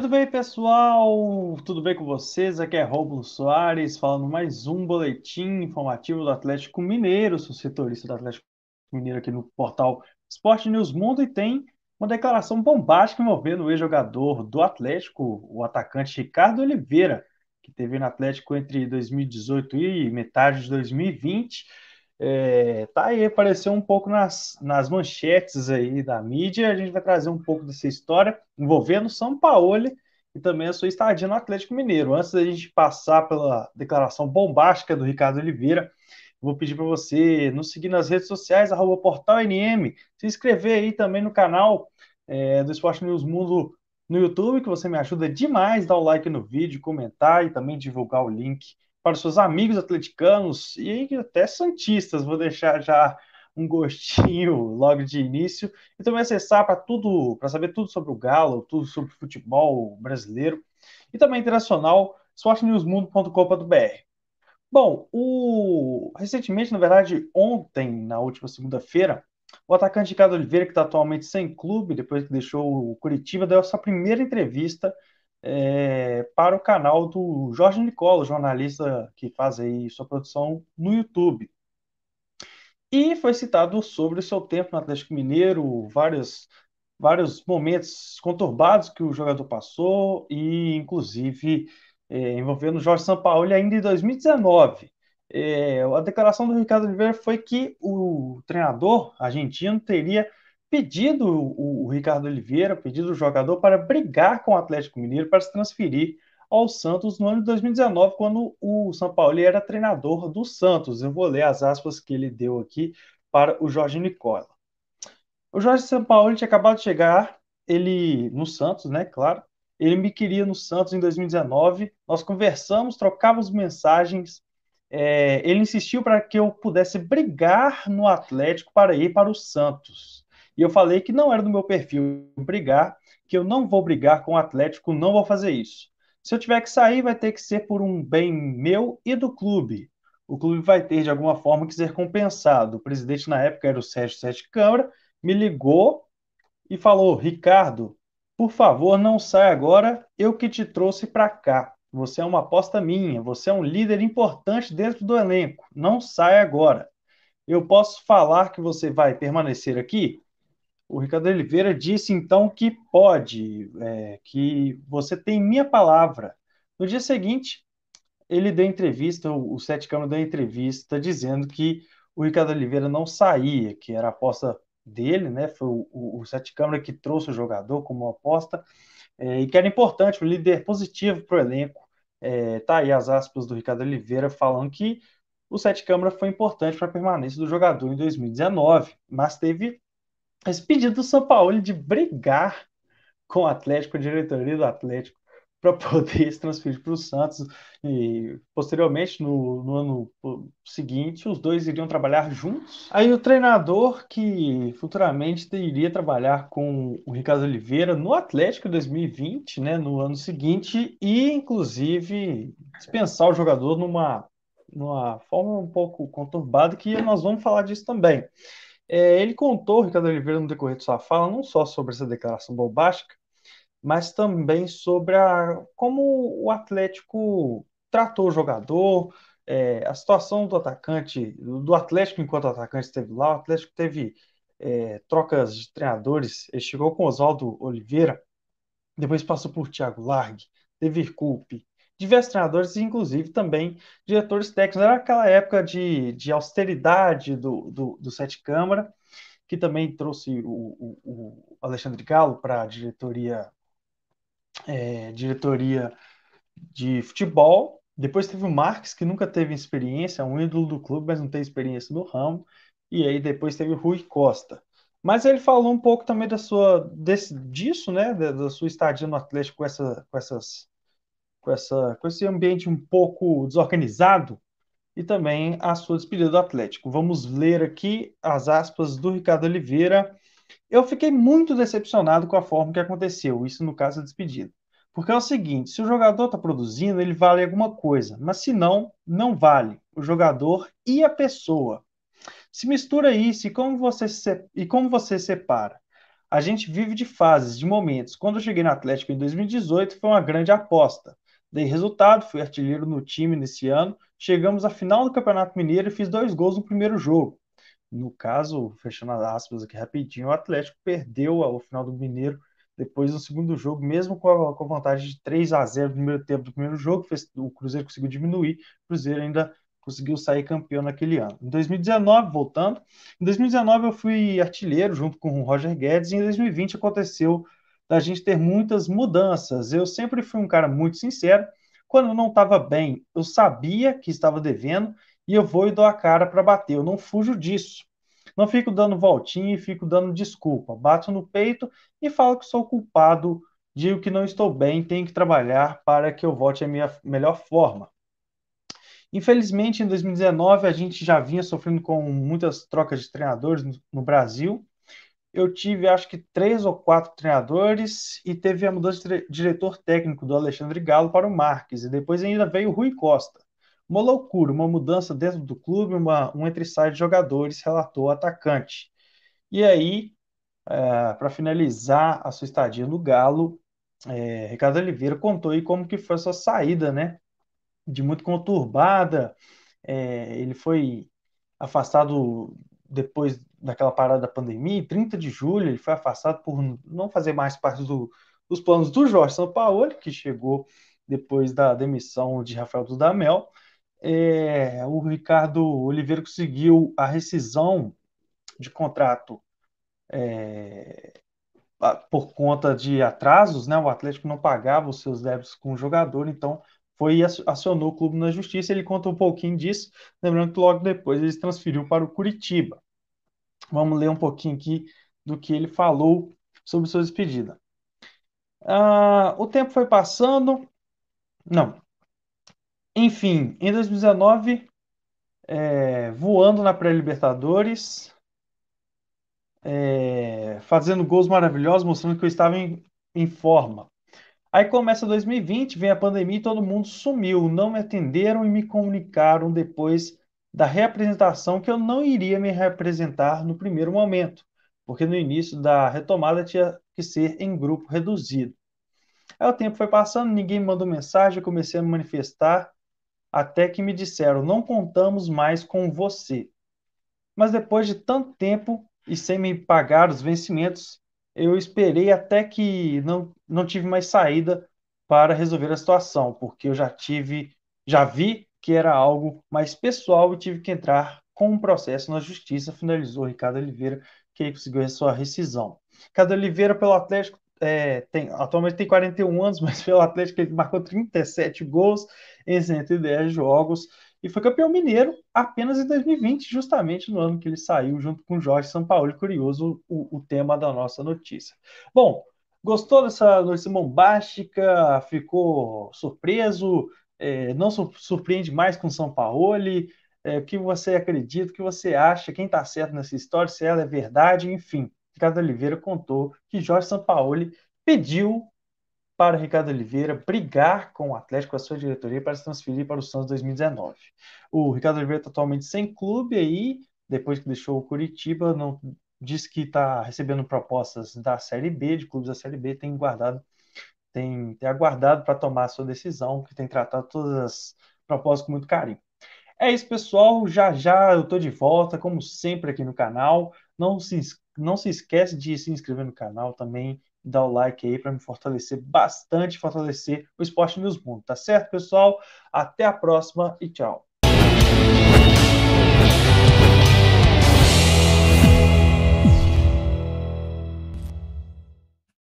Tudo bem, pessoal? Tudo bem com vocês? Aqui é Rômulo Soares, falando mais um boletim informativo do Atlético Mineiro. Sou setorista do Atlético Mineiro aqui no portal Esporte News Mundo e tem uma declaração bombástica envolvendo o ex-jogador do Atlético, o atacante Ricardo Oliveira, que teve no Atlético entre 2018 e metade de 2020. Tá aí, apareceu um pouco nas manchetes aí da mídia. A gente vai trazer um pouco dessa história envolvendo São Paulo e também a sua estadia no Atlético Mineiro. Antes da gente passar pela declaração bombástica do Ricardo Oliveira, vou pedir para você nos seguir nas redes sociais, @portalNM, se inscrever aí também no canal do Esporte News Mundo no YouTube, que você me ajuda demais, dar o like no vídeo, comentar e também divulgar o link para os seus amigos atleticanos e até santistas. Vou deixar já um gostinho logo de início e também acessar para saber tudo sobre o Galo, tudo sobre futebol brasileiro e também internacional, esportenewsmundo.com.br. Bom, recentemente, na verdade, ontem, na última segunda-feira, o atacante Ricardo Oliveira, que está atualmente sem clube, depois que deixou o Curitiba, deu a sua primeira entrevista para o canal do Jorge Nicola, jornalista que faz aí sua produção no YouTube. E foi citado sobre o seu tempo no Atlético Mineiro, vários momentos conturbados que o jogador passou, e inclusive envolvendo o Jorge Sampaoli ainda em 2019. A declaração do Ricardo Oliveira foi que o treinador argentino teria pedido o Ricardo Oliveira, pedido o jogador para brigar com o Atlético Mineiro para se transferir ao Santos no ano de 2019, quando o Sampaoli era treinador do Santos. Eu vou ler as aspas que ele deu aqui para o Jorge Nicola. O Jorge Sampaoli tinha acabado de chegar, ele no Santos, né, claro. Ele me queria no Santos em 2019. Nós conversamos, trocávamos mensagens. Ele insistiu para que eu pudesse brigar no Atlético para ir para o Santos. E eu falei que não era do meu perfil brigar, que eu não vou brigar com o Atlético, não vou fazer isso. Se eu tiver que sair, vai ter que ser por um bem meu e do clube. O clube vai ter, de alguma forma, que ser compensado. O presidente na época era o Sérgio Sete Câmara, me ligou e falou: Ricardo, por favor, não sai agora, eu que te trouxe para cá. Você é uma aposta minha, você é um líder importante dentro do elenco. Não sai agora. Eu posso falar que você vai permanecer aqui? O Ricardo Oliveira disse então que pode, que você tem minha palavra. No dia seguinte, ele deu entrevista, o Sete Câmara deu entrevista dizendo que o Ricardo Oliveira não saía, que era a aposta dele, né? Foi o Sete Câmara que trouxe o jogador como aposta, e que era importante, um líder positivo para o elenco. Tá aí as aspas do Ricardo Oliveira falando que o Sete Câmara foi importante para a permanência do jogador em 2019, mas teve esse pedido do São Paulo de brigar com o Atlético, a diretoria do Atlético, para poder se transferir para o Santos. E posteriormente, no ano seguinte, os dois iriam trabalhar juntos. Aí o treinador que futuramente iria trabalhar com o Ricardo Oliveira no Atlético em 2020, né, no ano seguinte, e inclusive dispensar o jogador numa forma um pouco conturbada, que nós vamos falar disso também. Ele contou, Ricardo Oliveira, no decorrer de sua fala, não só sobre essa declaração bombástica, mas também sobre como o Atlético tratou o jogador, a situação do atacante, do Atlético enquanto o atacante esteve lá. O Atlético teve trocas de treinadores, ele chegou com Oswaldo Oliveira, depois passou por Thiago Largue, teve Culpe, diversos treinadores, inclusive também diretores técnicos. Era aquela época de austeridade do Sete Câmara, que também trouxe o Alexandre Galo para a diretoria de futebol. Depois teve o Marques, que nunca teve experiência, é um ídolo do clube, mas não tem experiência no ramo. E aí depois teve o Rui Costa. Mas ele falou um pouco também disso, né? Da sua estadia no Atlético com esse ambiente um pouco desorganizado e também a sua despedida do Atlético. Vamos ler aqui as aspas do Ricardo Oliveira. Eu fiquei muito decepcionado com a forma que aconteceu, isso no caso da despedida. Porque é o seguinte, se o jogador está produzindo, ele vale alguma coisa, mas se não, não vale o jogador e a pessoa. Se mistura isso e como você separa? a gente vive de fases, de momentos. Quando eu cheguei no Atlético em 2018, foi uma grande aposta. Dei resultado, fui artilheiro no time nesse ano. Chegamos à final do Campeonato Mineiro e fiz 2 gols no primeiro jogo. No caso, fechando as aspas aqui rapidinho, o Atlético perdeu o final do Mineiro depois do segundo jogo, mesmo com a vantagem de 3-0 no primeiro tempo do primeiro jogo, o Cruzeiro conseguiu diminuir, o Cruzeiro ainda conseguiu sair campeão naquele ano. Em 2019, voltando, em 2019 eu fui artilheiro junto com o Roger Guedes, e em 2020 aconteceu da gente ter muitas mudanças. Eu sempre fui um cara muito sincero, quando eu não estava bem, eu sabia que estava devendo, e eu vou e dou a cara para bater, eu não fujo disso. Não fico dando voltinha e fico dando desculpa. Bato no peito e falo que sou culpado, digo que não estou bem, tenho que trabalhar para que eu volte à minha melhor forma. Infelizmente, em 2019, a gente já vinha sofrendo com muitas trocas de treinadores no Brasil. Eu tive, acho que, 3 ou 4 treinadores e teve a mudança de diretor técnico do Alexandre Galo para o Marques. E depois ainda veio o Rui Costa. Uma loucura, uma mudança dentro do clube, um entre-sai de jogadores, relatou o atacante. E aí, para finalizar a sua estadia no Galo, Ricardo Oliveira contou aí como que foi a sua saída, né? De muito conturbada. Ele foi afastado depois daquela parada da pandemia, em 30 de julho, ele foi afastado por não fazer mais parte dos planos do Jorge Sampaoli, que chegou depois da demissão de Rafael Dudamel. O Ricardo Oliveira conseguiu a rescisão de contrato por conta de atrasos, né? O Atlético não pagava os seus débitos com o jogador, então foi e acionou o clube na justiça. Ele conta um pouquinho disso, lembrando que logo depois ele se transferiu para o Curitiba. Vamos ler um pouquinho aqui do que ele falou sobre sua despedida. O tempo foi passando, não. Enfim, em 2019, voando na pré-Libertadores, fazendo gols maravilhosos, mostrando que eu estava em forma. Aí começa 2020, vem a pandemia e todo mundo sumiu. Não me atenderam e me comunicaram depois da reapresentação que eu não iria me reapresentar no primeiro momento, porque no início da retomada tinha que ser em grupo reduzido. Aí o tempo foi passando, ninguém me mandou mensagem, eu comecei a me manifestar, até que me disseram: não contamos mais com você. Mas depois de tanto tempo e sem me pagar os vencimentos, eu esperei até que não tive mais saída para resolver a situação, porque eu já vi que era algo mais pessoal e tive que entrar com um processo na justiça, finalizou Ricardo Oliveira, que aí conseguiu a sua rescisão. Ricardo Oliveira, pelo Atlético, atualmente tem 41 anos, mas pelo Atlético ele marcou 37 gols em 110 jogos e foi campeão mineiro apenas em 2020, justamente no ano que ele saiu junto com Jorge Sampaoli. Curioso o tema da nossa notícia. Bom, gostou dessa notícia bombástica? Ficou surpreso? Não surpreende mais com o Sampaoli? O que você acredita? O que você acha? Quem está certo nessa história? Se ela é verdade? Enfim, Ricardo Oliveira contou que Jorge Sampaoli pediu para Ricardo Oliveira brigar com o Atlético, a sua diretoria, para se transferir para o Santos 2019. O Ricardo Oliveira está atualmente sem clube aí, depois que deixou o Curitiba, não, disse que está recebendo propostas da Série B, de clubes da Série B, tem aguardado para tomar a sua decisão, que tem tratado todas as propostas com muito carinho. É isso, pessoal. Já já eu estou de volta, como sempre, aqui no canal. Não se esquece de se inscrever no canal também, dar o like aí para me fortalecer bastante, fortalecer o Esporte News Mundo, tá certo, pessoal? Até a próxima e tchau.